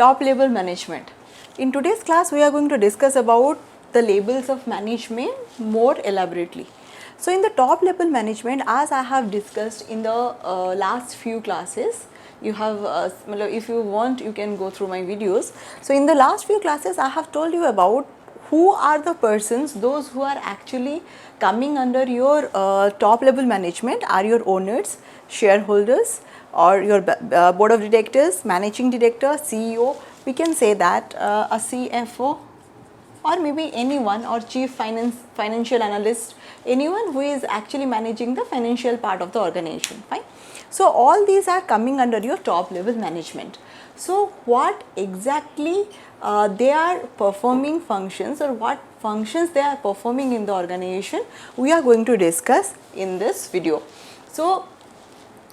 top level management. In today's class we are going to discuss about the labels of management more elaborately. So in the top level management, as I have discussed in the last few classes, you have if you want you can go through my videos. So in the last few classes I have told you about who are the persons, those who are actually coming under your top level management are your owners, shareholders, or your board of directors, managing director, CEO. We can say that a CFO, or maybe anyone, or chief financial analyst, anyone who is actually managing the financial part of the organization. Fine. So all these are coming under your top level management. So what exactly they are performing functions, or what functions they are performing in the organization, we are going to discuss in this video. So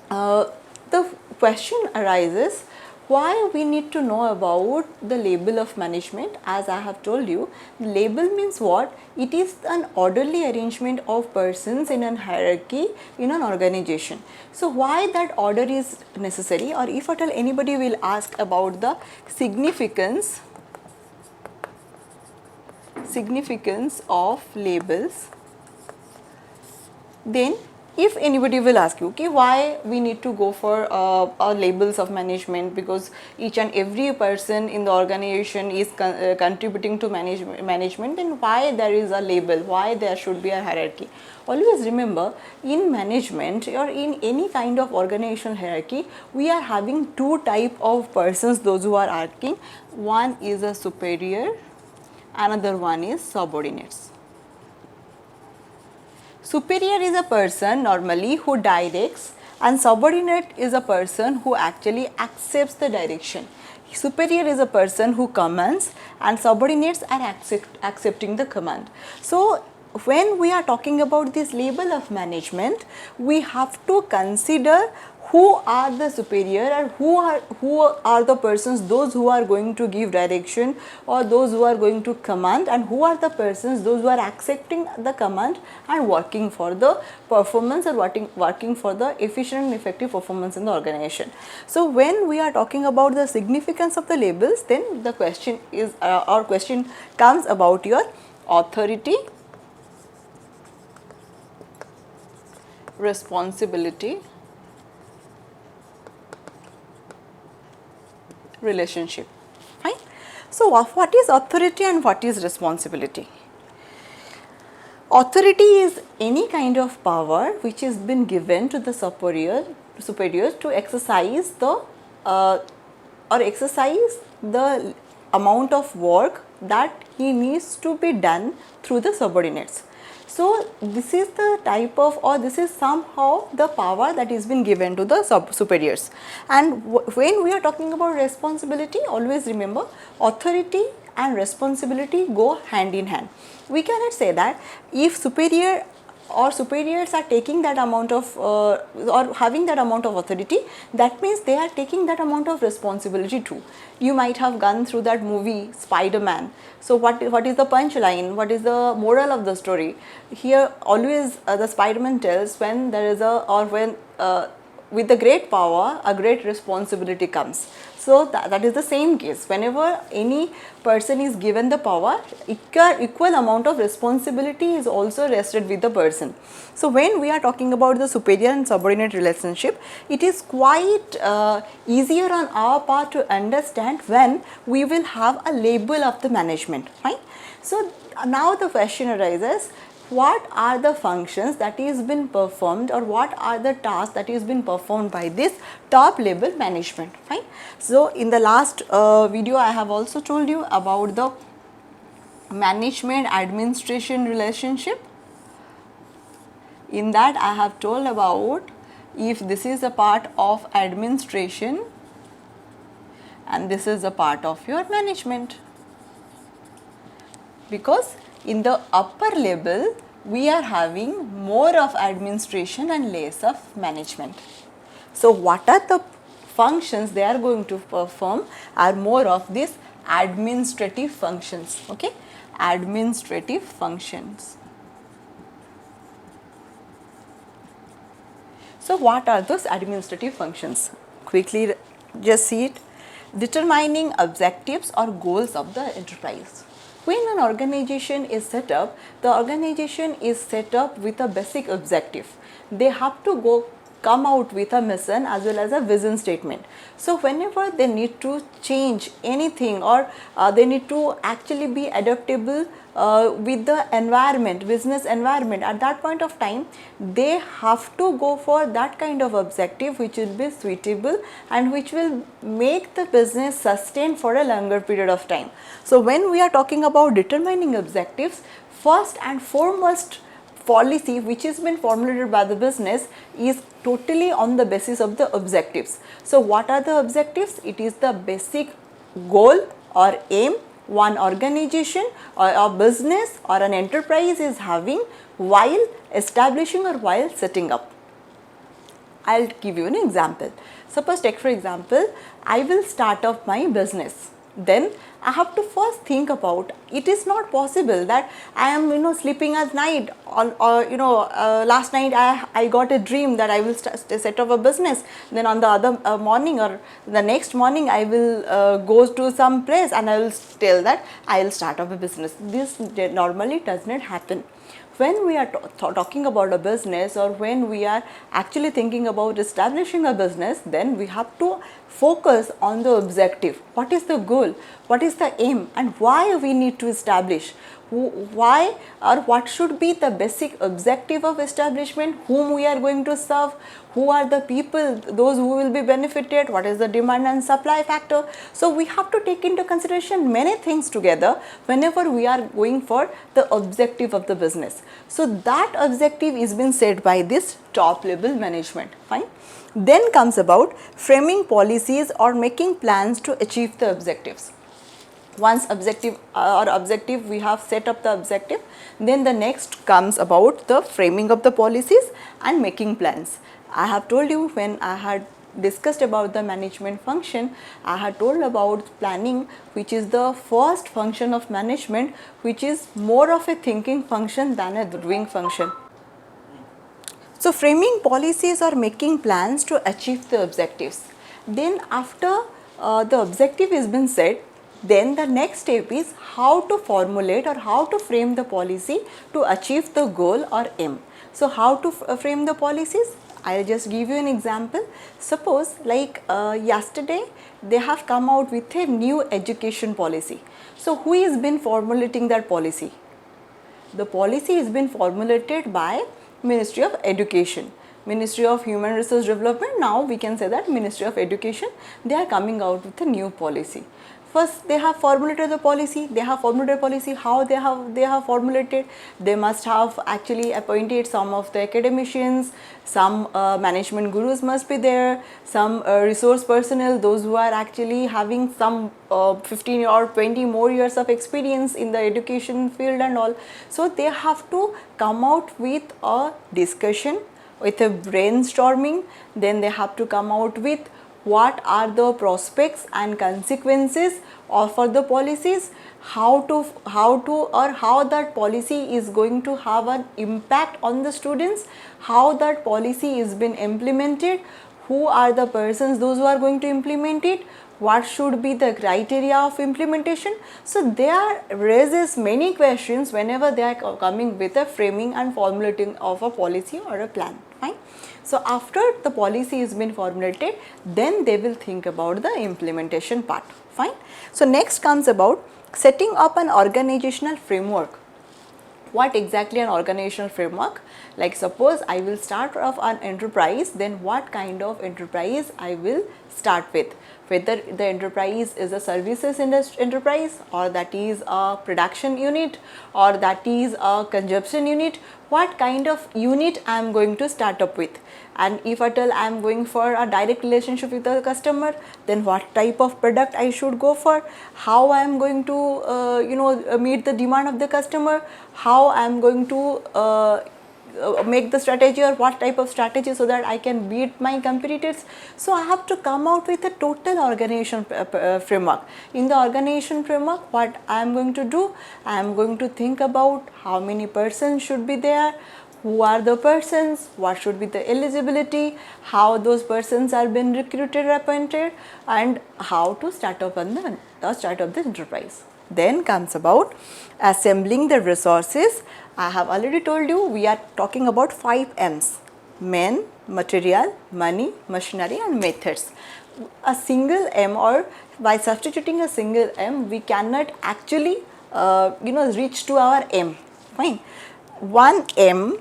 the question arises, why we need to know about the label of management. As I have told you, label means what? It is an orderly arrangement of persons in a hierarchy in an organization. So why that order is necessary, or if at all anybody will ask about the significance of labels, then if anybody will ask you, okay, why we need to go for labels of management, because each and every person in the organization is contributing to management, then why there is a label, why there should be a hierarchy. Always remember, in management or in any kind of organizational hierarchy, we are having two type of persons, those who are acting. One is a superior, another one is subordinates. Superior is a person normally who directs, and subordinate is a person who actually accepts the direction. Superior is a person who commands, and subordinates are accepting the command. So when we are talking about this label of management, we have to consider who are the superior, and who are the persons, those who are going to give direction, or those who are going to command, and who are the persons, those who are accepting the command and working for the performance, or working for the efficient and effective performance in the organization. So when we are talking about the significance of the labels, then the question is our question comes about your authority, responsibility, relationship. Fine. So what is authority and what is responsibility? Authority is any kind of power which has been given to the superiors to exercise the amount of work that he needs to be done through the subordinates. So this is the type of, or this is somehow the power that is been given to the superiors. And when we are talking about responsibility, always remember, authority and responsibility go hand in hand. We cannot say that if superior or superiors are taking that amount of or having that amount of authority, that means they are taking that amount of responsibility too. You might have gone through that movie Spider-Man. So what is the punchline, what is the moral of the story? Here always the Spider-Man tells, when there is with the great power a great responsibility comes. So that is the same case. Whenever any person is given the power, equal amount of responsibility is also rested with the person. So when we are talking about the superior and subordinate relationship, it is quite easier on our part to understand when we will have a label of the management. Fine. So now the question arises, what are the functions that is been performed, or what are the tasks that is been performed by this top level management? Fine. So in the last video I have also told you about the management administration relationship. In that I have told about, if this is a part of administration and this is a part of your management, because in the upper level we are having more of administration and less of management. So what are the functions they are going to perform are more of these administrative functions. Okay, administrative functions. So what are those administrative functions? Quickly just see it. Determining objectives or goals of the enterprise. When an organization is set up, the organization is set up with a basic objective. They have to come out with a mission as well as a vision statement. So whenever they need to change anything, or they need to actually be adaptable with the environment, business environment, at that point of time they have to go for that kind of objective which will be suitable and which will make the business sustain for a longer period of time. So when we are talking about determining objectives, first and foremost policy which has been formulated by the business is totally on the basis of the objectives. So what are the objectives? It is the basic goal or aim one organization or a business or an enterprise is having while establishing or while setting up. I'll give you an example. Suppose, take for example, I will start up my business. Then I have to first think about, it is not possible that I am sleeping at night, or last night I got a dream that I will set up a business, then on the other morning or the next morning I will go to some place and I will tell that I will start up a business. This normally does not happen. When we are talking about a business, or when we are actually thinking about establishing a business, then we have to focus on the objective. What is the goal? What is the aim? And why we need to establish? Why or what should be the basic objective of establishment? Whom we are going to serve? Who are the people, those who will be benefited? What is the demand and supply factor? So we have to take into consideration many things together whenever we are going for the objective of the business. So that objective is being set by this top level management. Fine. Then comes about framing policies or making plans to achieve the objectives. Once objective we have set up the objective, then the next comes about the framing of the policies and making plans. I have told you, when I had discussed about the management function, I had told about planning, which is the first function of management, which is more of a thinking function than a doing function. So framing policies or making plans to achieve the objectives. Then after the objective has been set, then the next step is how to formulate or how to frame the policy to achieve the goal or aim. So how to frame the policies? I'll just give you an example. Suppose like yesterday they have come out with a new education policy. So who has been formulating that policy? The policy has been formulated by Ministry of Education. Ministry of Human Resource Development, now we can say that Ministry of Education, they are coming out with a new policy. First they have formulated the policy. How they have formulated? They must have actually appointed some of the academicians, some management gurus must be there, some resource personnel, those who are actually having some 15 or 20 more years of experience in the education field and all. So they have to come out with a discussion, with a brainstorming. Then they have to come out with what are the prospects and consequences for the policies, how that policy is going to have an impact on the students, how that policy is been implemented, who are the persons, those who are going to implement it, what should be the criteria of implementation. So there raises many questions whenever they are coming with a framing and formulating of a policy or a plan. Fine. So after the policy has been formulated, then they will think about the implementation part. Fine. So next comes about setting up an organizational framework. What exactly an organizational framework? Like suppose I will start off an enterprise, then what kind of enterprise I will start with? Whether the enterprise is a services enterprise, or that is a production unit, or that is a consumption unit, what kind of unit I am going to start up with. And if at all I am going for a direct relationship with the customer, then what type of product I should go for, how I am going to meet the demand of the customer, how I am going to make the strategy, or what type of strategy, so that I can beat my competitors. So I have to come out with a total organization framework. In the organization framework, what I am going to do, I am going to think about how many persons should be there, who are the persons, what should be the eligibility, how those persons are being recruited or appointed, and how to start up on the enterprise. Then comes about assembling the resources. I have already told you we are talking about 5 M's: men, material, money, machinery, and methods. A single M, or by substituting a single M, we cannot actually reach to our M. Fine. 1 M,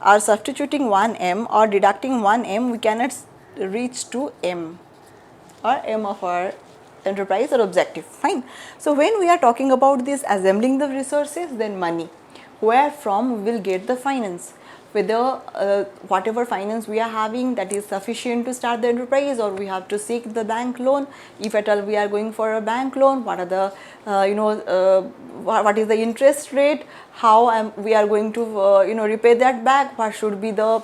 or substituting 1 M or deducting 1 M, we cannot reach to M, or M of our enterprise or objective. Fine. So when we are talking about this assembling the resources, then money, where from we will get the finance, whether whatever finance we are having, that is sufficient to start the enterprise, or we have to seek the bank loan. If at all we are going for a bank loan, what are the what is the interest rate, how we are going to repay that back, what should be the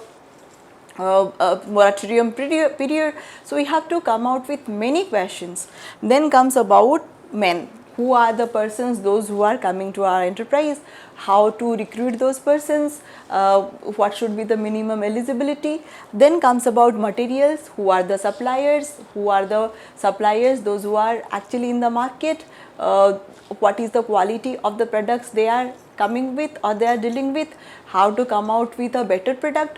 moratorium period. So we have to come out with many questions. Then comes about men. Who are the persons, those who are coming to our enterprise, how to recruit those persons, what should be the minimum eligibility. Then comes about materials. Who are the suppliers, those who are actually in the market, what is the quality of the products they are coming with or they are dealing with, how to come out with a better product,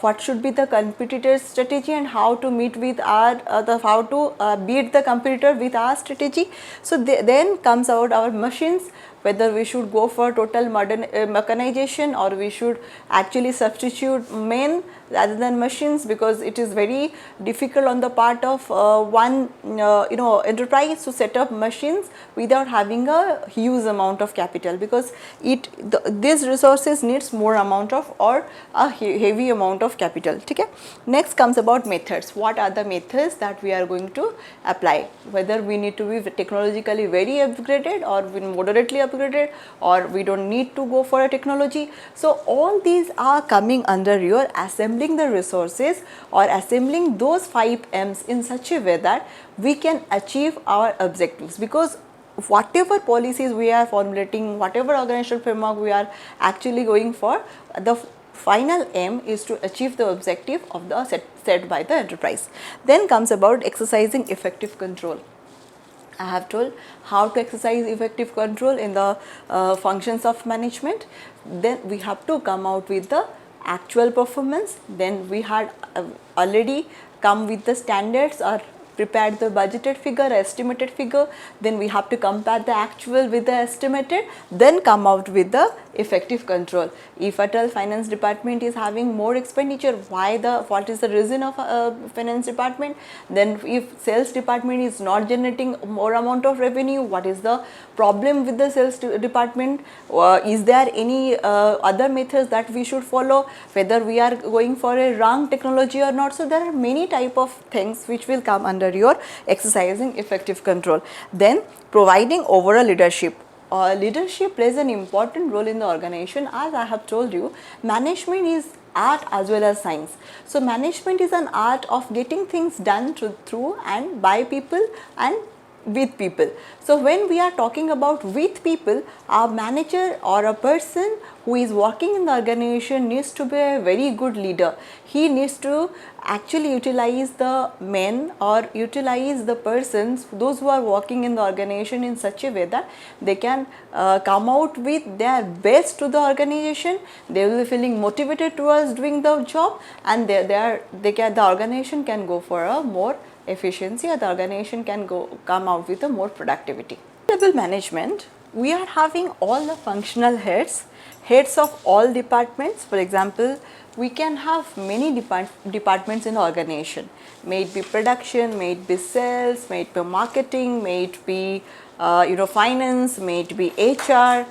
what should be the competitor's strategy, and how to meet with our how to beat the competitor with our strategy. So then comes out our machines, whether we should go for total modern mechanization, or we should actually substitute men rather than machines, because it is very difficult on the part of one enterprise to set up machines without having a huge amount of capital, because these resources needs more amount of, or a heavy amount of capital. Okay. Next comes about methods. What are the methods that we are going to apply, whether we need to be technologically very upgraded or moderately upgraded, or we don't need to go for a technology. So all these are coming under your assembling the resources, or assembling those 5 M's in such a way that we can achieve our objectives. Because whatever policies we are formulating, whatever organizational framework we are actually going for, the final aim is to achieve the objective of the set by the enterprise. Then comes about exercising effective control. I have told how to exercise effective control in the functions of management. Then we have to come out with the actual performance. Then we had already come with the standards, or prepared the budgeted figure, estimated figure. Then we have to compare the actual with the estimated, then come out with the effective control. If at all finance department is having more expenditure, what is the reason of finance department? Then if sales department is not generating more amount of revenue, what is the problem with the sales department? Is there any other methods that we should follow, whether we are going for a wrong technology or not? So there are many type of things which will come under your exercising effective control. Then providing overall leadership. Leadership plays an important role in the organization. As I have told you, management is art as well as science. So management is an art of getting things done through and by people and with people. So when we are talking about with people, a manager or a person who is working in the organization needs to be a very good leader. He needs to actually utilize the men, or utilize the persons, those who are working in the organization, in such a way that they can come out with their best to the organization. They will be feeling motivated towards doing the job, and the organization can go for a more efficiency, or the organization can come out with a more productivity. Level management, we are having all the functional heads of all departments. For example, we can have many departments in the organization. May it be production, may it be sales, may it be marketing, may it be finance, may it be HR,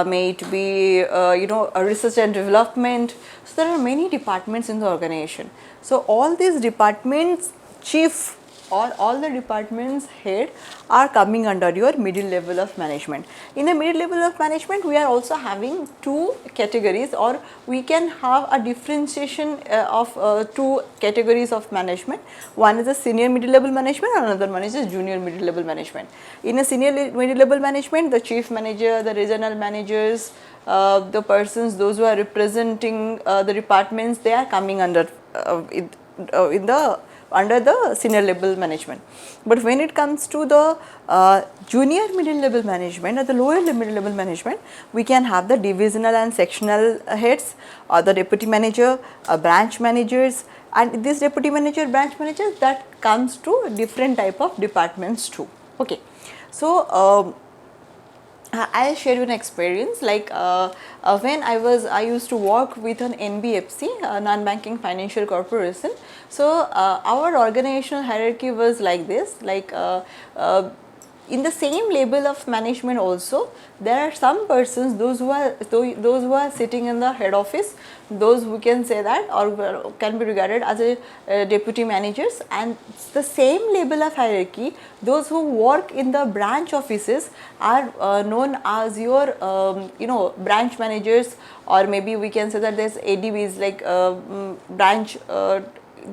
may it be research and development. So there are many departments in the organization. So all these departments chief or all the departments head are coming under your middle level of management. In the middle level of management, we are also having two categories, or we can have a differentiation of two categories of management. One is a senior middle level management and another one is a junior middle level management. In a senior middle level management, the chief manager, the regional managers, the persons, those who are representing the departments, they are coming under under the senior level management. But when it comes to the junior middle level management or the lower middle level management, we can have the divisional and sectional heads, or the deputy manager, branch managers, and this deputy manager, branch managers, that comes to different type of departments too. Okay, so I'll share you an experience. Like when I used to work with an NBFC, non-banking financial corporation. So our organizational hierarchy was like this. Like in the same level of management also, there are some persons, those who are sitting in the head office, those who can say that, or can be regarded as a deputy managers, and the same level of hierarchy, those who work in the branch offices are known as your branch managers, or maybe we can say that there's ADBs, like branch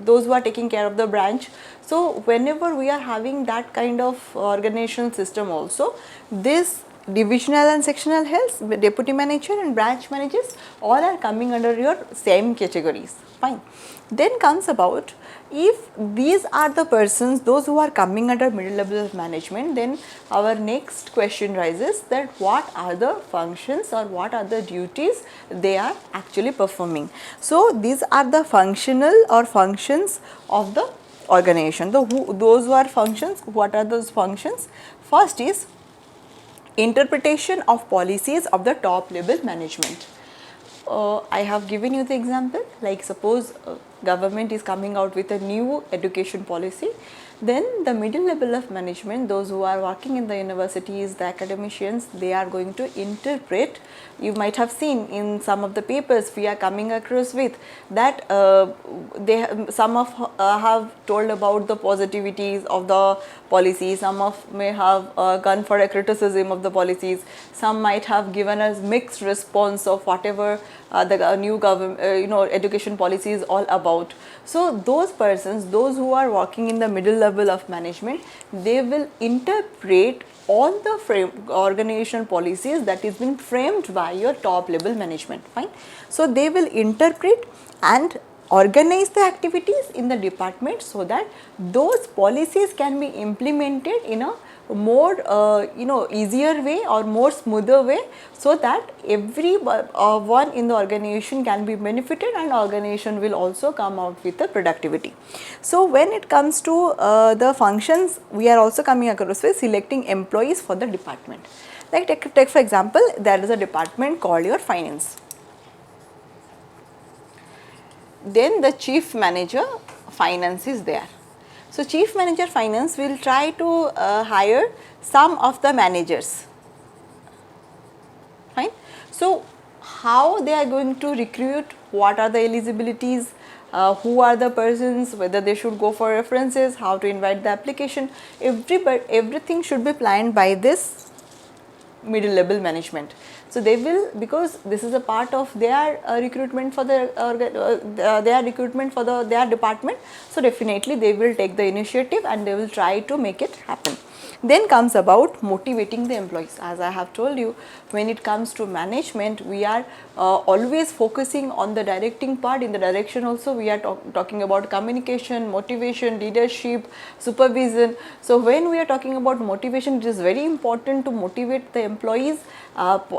those who are taking care of the branch. So whenever we are having that kind of organizational system also, this divisional and sectional heads, deputy manager and branch managers, all are coming under your same categories. Fine. Then comes about, if these are the persons, those who are coming under middle level of management, then our next question rises that what are the functions or what are the duties they are actually performing. So these are the functional or functions of the organization. Those who are functions, what are those functions? First is interpretation of policies of the top level management. I have given you the example, like suppose government is coming out with a new education policy, then the middle level of management, those who are working in the universities, the academicians, they are going to interpret. You might have seen in some of the papers we are coming across with that some of have told about the positivities of the policy, some of may have gone for a criticism of the policies, some might have given us mixed response of whatever the new government education policy is all about. So those persons, those who are working in the middle level of management, they will interpret all the organizational policies that is been framed by your top level management. Fine. So they will interpret and organize the activities in the department so that those policies can be implemented in a more easier way or more smoother way, so that every one in the organization can be benefited and organization will also come out with the productivity. So when it comes to the functions, we are also coming across with selecting employees for the department. Like take for example, there is a department called your finance. Then the chief manager finance is there. So chief manager finance will try to hire some of the managers. Fine. So how they are going to recruit, what are the eligibilities, who are the persons, whether they should go for references, how to invite the application, everything should be planned by this middle level management. So they will, because this is a part of their recruitment for their department, so definitely they will take the initiative and they will try to make it happen. Then comes about motivating the employees. As I have told you, when it comes to management, we are always focusing on the directing part. In the direction also, we are talking about communication, motivation, leadership, supervision. So when we are talking about motivation, it is very important to motivate the employees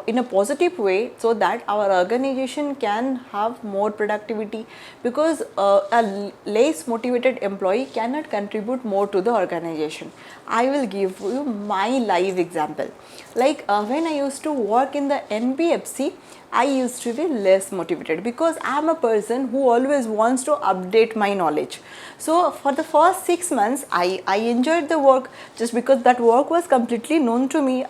in a positive way, so that our organization can have more productivity, because a less motivated employee cannot contribute more to the organization. I will give you my live example. Like when I used to work in the NBFC, I used to be less motivated, because I am a person who always wants to update my knowledge. So for the first 6 months, I enjoyed the work just because that work was completely known to me,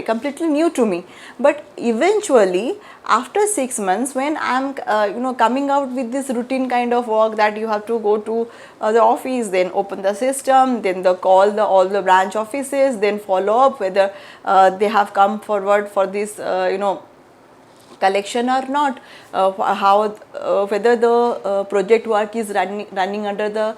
completely new to me. But eventually, after 6 months, when I'm coming out with this routine kind of work, that you have to go to the office, then open the system, then call all the branch offices, then follow up whether they have come forward for this collection or not, whether the project work is running under the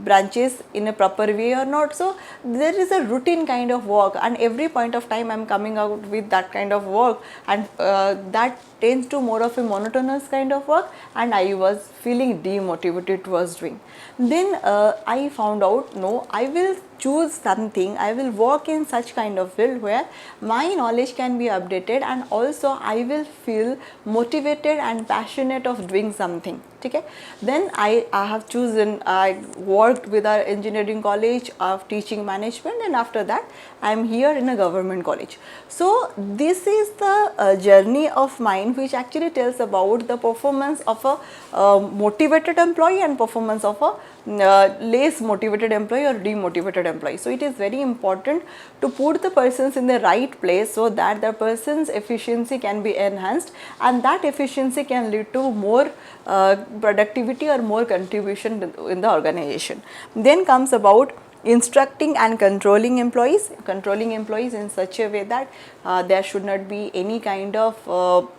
branches in a proper way or not. So there is a routine kind of work, and every point of time I am coming out with that kind of work, and that tends to more of a monotonous kind of work, and I was feeling demotivated towards doing. Then I found out, no, I will choose something, I will work in such kind of field where my knowledge can be updated, and also I will feel motivated and passionate of doing something. Okay, then I have chosen, I worked with our engineering college of teaching management, and after that I am here in a government college. So this is the journey of mine, which actually tells about the performance of a motivated employee and performance of a less motivated employee or demotivated employee. So it is very important to put the persons in the right place, so that the person's efficiency can be enhanced, and that efficiency can lead to more productivity or more contribution in the organization. Then comes about instructing and controlling employees in such a way that there should not be any kind of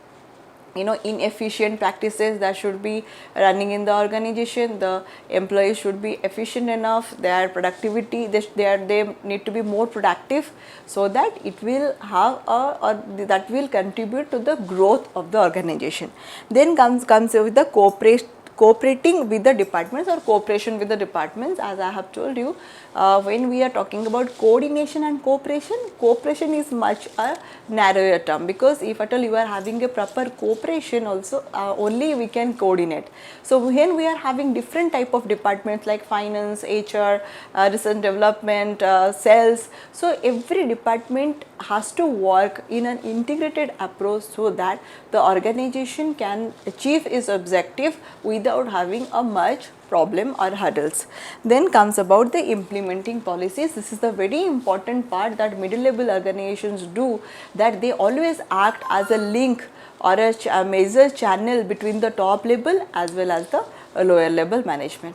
inefficient practices that should be running in the organization. The employees should be efficient enough, their productivity, they need to be more productive, so that it will have that will contribute to the growth of the organization. Then comes with the cooperating with the departments, or cooperation with the departments. As I have told you, when we are talking about coordination and cooperation is much a narrower term, because if at all you are having a proper cooperation also, only we can coordinate. So when we are having different type of departments like finance, HR, research development, sales, so every department has to work in an integrated approach, so that the organization can achieve its objective without having a much problem or hurdles. Then comes about the implementing policies. This is the very important part that middle level organizations do, that they always act as a link or a major channel between the top level as well as the lower level management.